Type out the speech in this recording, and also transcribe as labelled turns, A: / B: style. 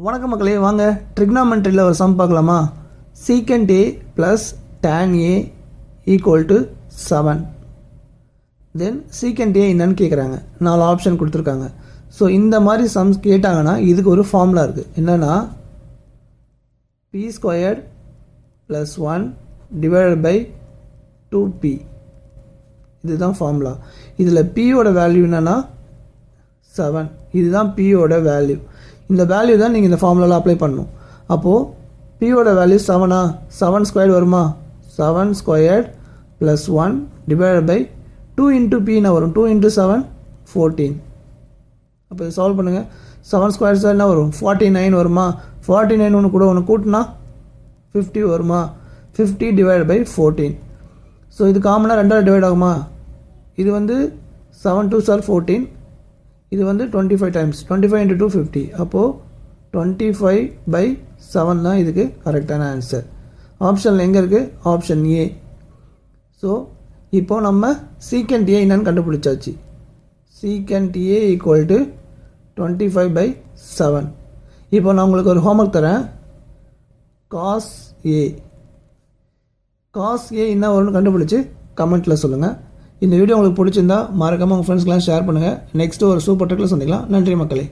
A: வணக்கம் மக்களே, வாங்க ட்ரிக்னாமெண்ட்ரியில் ஒரு சம் பார்க்கலாமா. Secant A plus tan A equal to 7. Then secant A என்னன்னு கேட்குறாங்க. 4 ஆப்ஷன் கொடுத்துருக்காங்க. ஸோ இந்த மாதிரி சம்ஸ் கேட்டாங்கன்னா இதுக்கு ஒரு ஃபார்முலா இருக்குது. என்னென்னா P squared plus 1 divided by 2p. இதுதான் ஃபார்முலா. இதில் பியோட வேல்யூ என்னென்னா 7. இதுதான் பியோட வேல்யூ. இந்த வேல்யூ தான் நீங்கள் இந்த ஃபார்முலாவில் அப்ளை பண்ணணும். அப்போது பியோட வேல்யூ 7 7 ஸ்கொயர்டு வருமா. 7 squared plus 1 divided by 2 into பின்னா வரும். 2 இன்ட்டு 7 14. அப்போ இதை சால்வ் பண்ணுங்கள். 7 ஸ்கொயர் சார் என்ன வரும், 49 வருமா. 49 ஒன்று கூட ஒன்று கூட்டினா 50 வருமா. 50 டிவைட் பை 14. ஸோ இது காமனாக 2 டிவைட் ஆகுமா. இது வந்து 7 2 சார் 14. இது வந்து 25 டைம்ஸ் 25 இன்ட்டு 2 50. அப்போது 25 பை 7 தான் இதுக்கு கரெக்டான ஆன்சர். ஆப்ஷனில் எங்கே இருக்குது, ஆப்ஷன் ஏ. ஸோ இப்போது நம்ம சீக்கண்ட் ஏ என்னன்னு கண்டுபிடிச்சாச்சு. Secant A equal to 25 by 7. இப்போ நான் உங்களுக்கு ஒரு ஹோம்ஒர்க் தரேன். காஸ் ஏ என்ன வரும்னு கண்டுபிடிச்சி கமெண்ட்டில் சொல்லுங்கள். இந்த வீடியோ உங்களுக்கு பிடிச்சிருந்தா மறக்காமல் உங்கள் ஃப்ரெண்ட்ஸ்க்கெலாம் ஷேர் பண்ணுங்கள். நெக்ஸ்ட்டு ஒரு சூப்பர் ட்ரிக்கில் சந்திக்கலாம். நன்றி மக்களே.